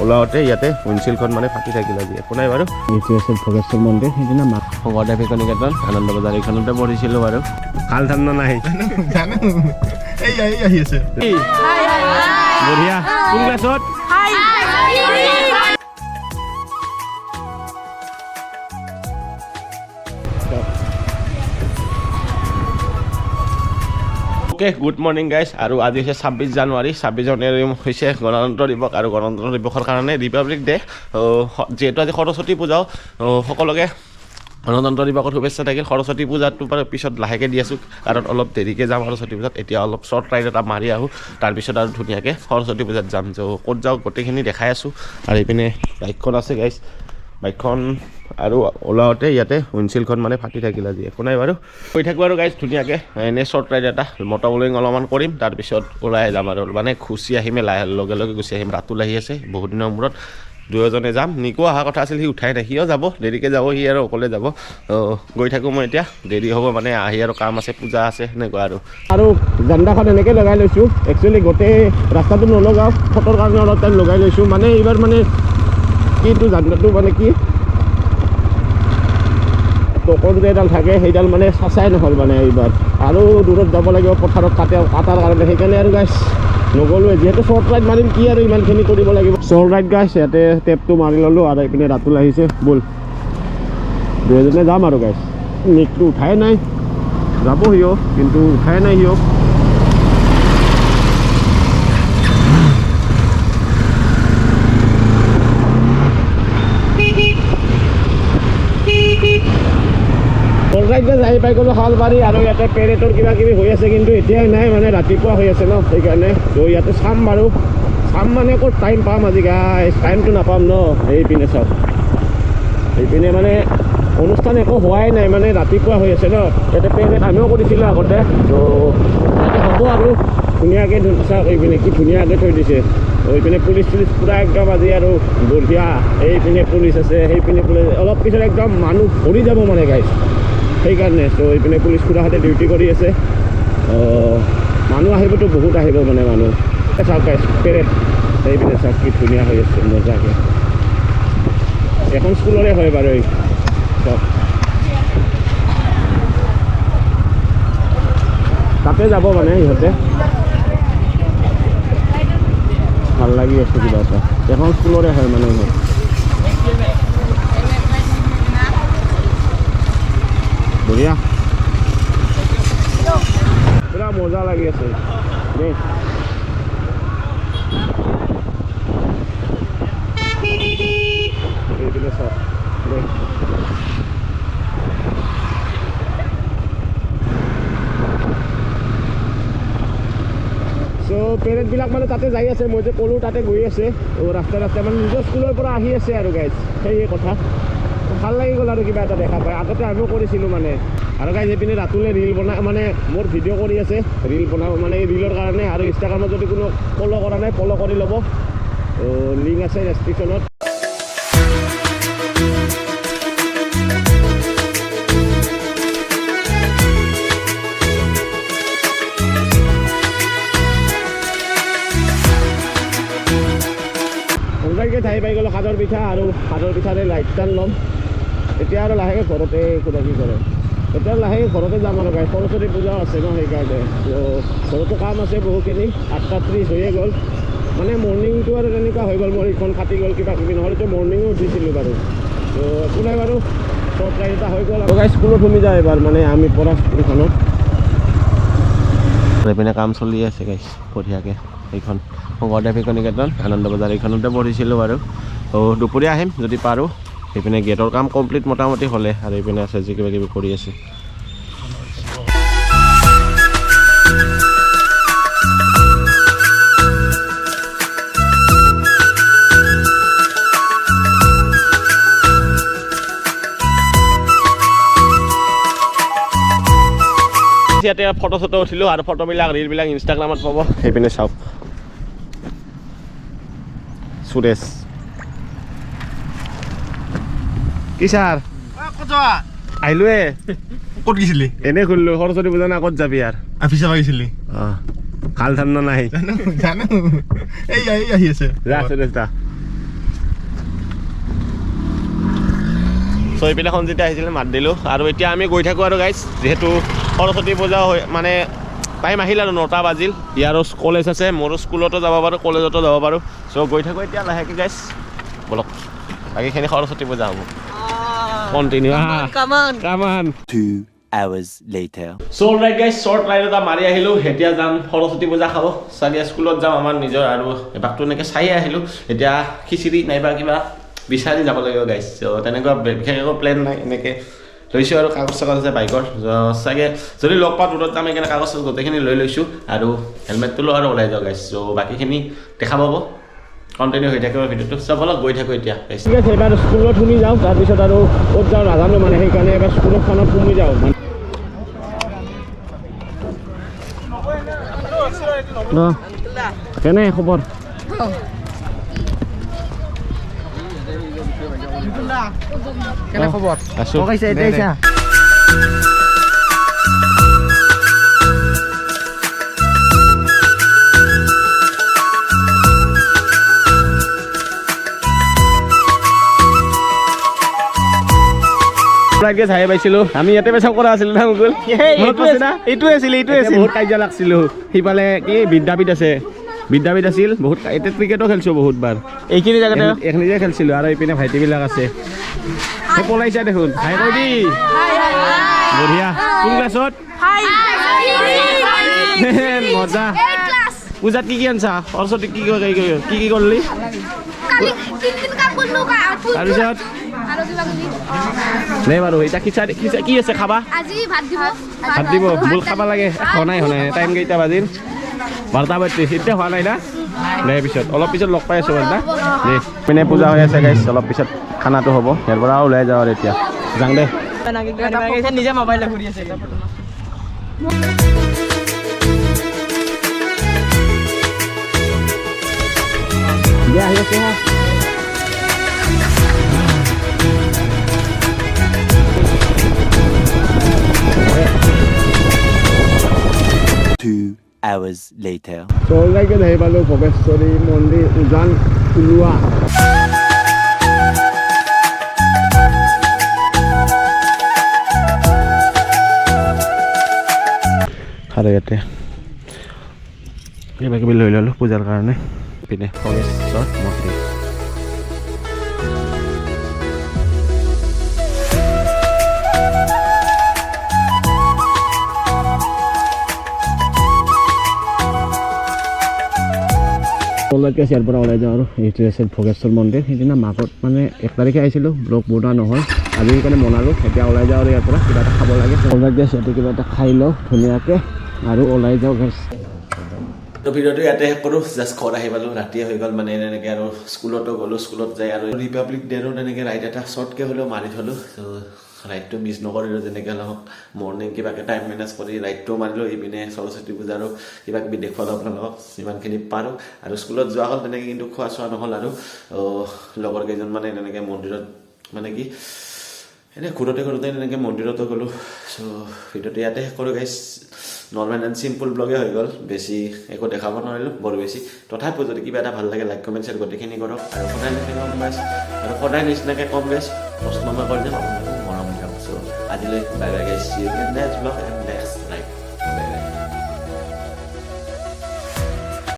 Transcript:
ওলাওঁতে ইয়াতে উইনচিলখন মানে ফাটি থাকিল আজি একো নাই বাৰু এইটো আছিল ভোগেশ্বৰ মন্দিৰ সেইদিনা শংকৰদেৱ শিশু নিকেতন আনন্দ বজাৰ এইখনতে পঢ়িছিলোঁ বাৰু ভাল ঠাণ্ডা নাই আহি আছে বঢ়িয়া কোন ক্লাছত ওকে গুড মৰ্নিং গাইজ আৰু আজি হৈছে 26 জানুৱাৰী হৈছে গণতন্ত্ৰ দিৱস আৰু গণতন্ত্ৰ দিৱসৰ কাৰণে ৰিপাব্লিক ডে যিহেতু আজি সৰস্বতী পূজাও সকলোকে গণতন্ত্ৰ দিৱসৰ শুভেচ্ছা থাকিল সৰস্বতী পূজাটো পিছত লাহেকৈ দি আছোঁ কাৰণ অলপ দেৰিকৈ যাম সৰস্বতী পূজাত এতিয়া অলপ শ্বৰ্ট ৰাইড এটা মাৰি আহোঁ তাৰপিছত আৰু ধুনীয়াকৈ সৰস্বতী পূজাত যাম ক'ত যাওঁ গোটেইখিনি দেখাই আছোঁ আৰু এইপিনে বাইকখন আছে গাইজ বাইকখন আৰু ওলাওঁতে ইয়াতে উইনচিলখন মানে ফাটি থাকিল আজি একো নাই বাৰু কৈ থাকোঁ আৰু গাইজ ধুনীয়াকৈ এনেই শ্বৰ্ট ৰাইড এটা মটৰবলিং অলপমান কৰিম তাৰপিছত ওলাই যাম আৰু মানে খুচি আহিমে লগে লগে গুচি আহিম ৰাতুল আহি আছে বহুত দিনৰ মূৰত দুয়োজনে যাম নিকো অহা কথা আছিল সি উঠাই নাই সিও যাব দেৰিকৈ যাব সি আৰু অকলে যাব গৈ থাকোঁ মই এতিয়া দেৰি হ'ব মানে আহি আৰু কাম আছে পূজা আছে সেনেকুৱা আৰু জাণ্ডাখন এনেকৈ লগাই লৈছোঁ একচুৱেলি গোটেই ৰাস্তাটো নলগাওঁ ফটোৰ কাৰণে অলপ টাইম লগাই লৈছোঁ মানে এইবাৰ মানে কিটো জাণ্ডাটো মানে কি টকন যে এডাল থাকে সেইডাল মানে চাচাই নহ'ল মানে এইবাৰ আৰু দূৰত যাব লাগিব পথাৰত কাটাৰ কাৰণে সেইকাৰণে আৰু গাইছ নগ'লোৱে যিহেতু শ্বৰ্ট ৰাইড মাৰিম কি আৰু ইমানখিনি কৰিব লাগিব শ্বৰ্ট ৰাইড গাইছ ইয়াতে টেপটো মাৰি ল'লোঁ আৰু এইপিনে ৰাতুল আহিছে ব'ল দুয়োজনে যাম আৰু গাইছ নিকটো উঠাই নাই যাব সিও কিন্তু উঠাই নাই সিও যাই পাই গ'লোঁ শালবাৰী আৰু ইয়াতে পেৰেটৰ কিবা কিবি হৈ আছে কিন্তু এতিয়াই নাই মানে ৰাতিপুৱা হৈ আছে ন সেইকাৰণে ত' ইয়াতে চাম বাৰু চাম মানে ক'ত টাইম পাম আজি গাইছ টাইমটো নাপাম ন এইপিনে চাওক এইপিনে মানে অনুষ্ঠান একো হোৱাই নাই মানে ৰাতিপুৱা হৈ আছে ন ইয়াতে পেৰেট আমিও কৰিছিলোঁ আগতে ত' হ'ব আৰু ধুনীয়াকৈ চাওক এইপিনে কি ধুনীয়াকৈ থৈ দিছে এইপিনে পুলিচ পূৰা একদম আজি আৰু বঢ়িয়া এইপিনে পুলিচ আছে সেইপিনে পুলিচ অলপ পিছত একদম মানুহ ভৰি যাব মানে গাইছ সেইকাৰণে ত' এইপিনে পুলিচ খুৰাহঁতে ডিউটি কৰি আছে মানুহ আহিবতো বহুত আহিব মানে মানুহ চাওক গাইছ পেৰেড এইপিনে চাওক কি ধুনীয়া হৈ আছে মজাকৈ এখন স্কুলৰে হয় বাৰু এই চাওক তাতে যাব মানে সিহঁতে ভাল লাগি আছে কিবা এটা এখন স্কুলৰে হয় মানে বঢ়িয়া পুৰা মজা লাগি আছে দেই এইপিনে চাওক দেই চ' পেৰেণ্টবিলাক মানে তাতে যাই আছে মই যে ক'লোঁ তাতে গৈ আছে ৰাস্তাই ৰাস্তাই মানে নিজৰ স্কুলৰ পৰা আহি আছে আৰু গাইজ সেয়ে কথা ভাল লাগি গ'ল আৰু কিবা এটা দেখা পায় আগতে আমিও কৰিছিলোঁ মানে আৰু গাইজ এইপিনে ৰাতুলে ৰিল বনাই মানে মোৰ ভিডিঅ' কৰি আছে ৰিল বনাব মানে এই ৰিলৰ কাৰণে আৰু ইনষ্টাগ্ৰামত যদি কোনো ফ'ল' কৰা নাই ফ'ল' কৰি ল'ব লিংক আছে ডেছক্ৰিপশ্যনত ঠাই পাই গ'লোঁ সাজৰ পিঠা আৰু সাজৰ পিঠাৰে লাইট টান ল'ম এতিয়া আৰু লাহেকৈ ঘৰতে কিবা কি কৰে এতিয়া লাহেকৈ ঘৰতে যাম আৰু গাই সৰস্বতী পূজাও আছে ন সেইকাৰণে ঘৰতো কাম আছে বহুখিনি 8:30 হৈয়ে গ'ল মানে মৰ্ণিংটো আৰু তেনেকুৱা হৈ গ'ল মোৰ এইখন কাটি গ'ল কিবা কিবি নহ'লেতো মৰ্ণিঙো উঠিছিলোঁ বাৰু ত' একো নাই বাৰু শ্বৰ্ট ৰাইড এটা হৈ গ'ল আৰু গাই স্কুলত ঘুমি যায় এবাৰ মানে আমি পঢ়া স্কুলখনত এইপিনে কাম চলি আছে গাইছ বঢ়িয়াকৈ এইখন শংকৰদেৱ শিশু নিকেতন আনন্দ বজাৰ এইখনতে পঢ়িছিলোঁ বাৰু দুপৰীয়া আহিম যদি পাৰোঁ সেইপিনে গেটৰ কাম কমপ্লিট মোটামুটি হ'লে আৰু এইপিনে আছে যি কিবা কিবি কৰি আছে ইয়াতে ফটো চটো উঠিলোঁ আৰু ফটোবিলাক ৰিলবিলাক ইনষ্টাগ্ৰামত পাব সেইপিনে চাওক সুৰেশ কি ছাৰ আহিলোৱে ক'ত গৈছিলি এনেই খুলিলোঁ সৰস্বতী পূজা না ক'ত যাবি আৰু অফিচত গৈছিলি ভাল ঠাণ্ডা নাই জানো এই আহি আছে যা সুৰেশ দা চ' এইপিনে সঞ্জিতে আহিছিলে মাত দিলোঁ আৰু এতিয়া আমি গৈ থাকোঁ আৰু গাইজ যিহেতু সৰস্বতী পূজা মানে টাইম আহিল আৰু 9টা বাজিল ইয়াৰো কলেজ আছে মোৰো স্কুলতো যাব পাৰোঁ কলেজতো যাব পাৰোঁ চ' গৈ থাকোঁ এতিয়া লাহেকৈ গাইজ বলক বাকীখিনি সৰস্বতী পূজা হ'ব কণ্টিনিউ কামান 2 hours later. চ' অলৰাইট গাইজ শ্বৰ্ট ৰাইড এটা মাৰি আহিলোঁ এতিয়া যাম সৰস্বতী পূজা খাব চাগে স্কুলত যাম আমাৰ নিজৰ আৰু এবাৰটো এনেকৈ চায়ে আহিলোঁ এতিয়া খিচিৰি নাইবা কিবা বিচাৰি যাব লাগিব গাইজ চ' তেনেকুৱা বিশেষ একো প্লেন নাই এনেকৈ লৈছোঁ আৰু কাগজ চাগজ আছে বাইকৰ চাগে যদি লগ পাওঁ দূৰত যাম সেইকাৰণে কাগজ গোটেইখিনি লৈ লৈছোঁ আৰু হেলমেটটো লৈ আৰু ওলাই যাওঁ গাইজ চ' বাকীখিনি দেখা পাব কণ্টিনিউ হৈ থাকিব ভিডিঅ'টো চব অলপ গৈ থাকোঁ এতিয়া ঠিক আছে এবাৰ স্কুলত শুনি যাওঁ তাৰপিছত আৰু ক'ত যাওঁ নাজানো মানে সেইকাৰণে এবাৰ স্কুলখনত শুনি যাওঁ মানে কেনে খবৰ কেনে খবৰ আছোঁ চাই পাইছিলোঁ আমি ইয়াতে পেচাব কৰা আছিলোঁ না মুকুল এইটোৱে আছিল বহুত কাজিয়া লাগছিলোঁ সিফালে কি বিদ্যাপীঠ আছে বিদ্যাপীঠ আছিল বহুত এতিয়া ক্ৰিকেটো খেলিছোঁ বহুতবাৰ এইখিনি জেগাতে এইখিনি যে খেলিছিলোঁ আৰু এইপিনে ভাইটিবিলাক আছে পলাইছা দেখোন হাই কৈ দি বঢ়িয়া কোন ক্লাছত মজা পূজাত কি আনছা সৰস্বতী কি কৰিলি তাৰপিছত নাই বাৰু এতিয়া খিচাৰি কি আছে খাবা ভাত দিব বোল খাব লাগে হোৱা নাই টাইম কেইটা বাজিল 12টা বাজিছে এতিয়া হোৱা নাই না দে পিছত অলপ পিছত লগ পাই আছোঁ না দে পিনে পূজা হৈ আছে গাইছ অলপ পিছত খানাটো হ'ব ইয়াৰ পৰা ওলাই যাওঁ আৰু এতিয়া যাওঁ দে নিজে মোবাইল ঘূৰি আছে আহি আছে হা 2 hours later. So like cái này baru Bogeshwari Mandir Ujan Ulua. Ada ইয়াতে কিবা কিবি লৈ ললো পূজাৰ কাৰণে পিনে Bogeshwar Mandir অলকে শেয়াৰ পৰা ওলাই যাওঁ আৰু এইটো আছে Bogeshwar মন্দিৰ সেইদিনা মাঘত মানে 1 তাৰিখে আহিছিলোঁ ব্লগ বনোৱা নহয় আজি সেইকাৰণে বনালোঁ এতিয়া ওলাই যাওঁ আৰু ইয়াৰ পৰা কিবা এটা খাব লাগে অলকে সেইটো কিবা এটা খাই লওঁ ধুনীয়াকৈ আৰু ওলাই যাওঁ গাইছ তো ভিডিঅ'টো ইয়াতে শেষ কৰোঁ জাষ্ট ঘৰ আহি পালোঁ ৰাতিয়ে হৈ গ'ল মানে এনেকৈ আৰু স্কুলতো গ'লোঁ স্কুলত যাই আৰু ৰিপাব্লিক ডে'ৰো তেনেকৈ ৰাইড এটা শ্বৰ্টকৈ হ'লেও মাৰি থ'লোঁ ৰাইডটো মিছ নকৰিলোঁ যেনেকৈ নহওক মৰ্ণিং কিবাকৈ টাইম মেনেজ কৰি ৰাইডটোও মাৰিলোঁ ইপিনে সৰস্বতী পূজাৰো কিবা কিবি দেখুৱালোঁ আপোনালোকক যিমানখিনি পাৰোঁ আৰু স্কুলত যোৱা হ'ল তেনেকৈ কিন্তু খোৱা চোৱা নহ'ল আৰু লগৰ কেইজন মানে তেনেকৈ মন্দিৰত মানে কি এনেই ঘূৰোতে তেনেকৈ মন্দিৰতো গ'লোঁ চ' ভিডিঅ'টো ইয়াতে শেষ কৰোঁ গাইছ নৰ্মেল এণ্ড চিম্পল ব্লগে হৈ গ'ল বেছি একো দেখাব নোৱাৰিলোঁ বৰ বেছি তথাপিও যদি কিবা এটা ভাল লাগে লাইক কমেণ্ট শ্বেয়াৰ গোটেইখিনি কৰক আৰু সদায় নিচিনাকৈ কম গাইছ আৰু সদায় নিচিনাকৈ কম গাইছ প্ৰশ্ন মই কৰি দিম আপোনালোকক মৰম দিয়ক চ' আজিলৈ বাই বাই গাইছ নেক্সট ব্লগ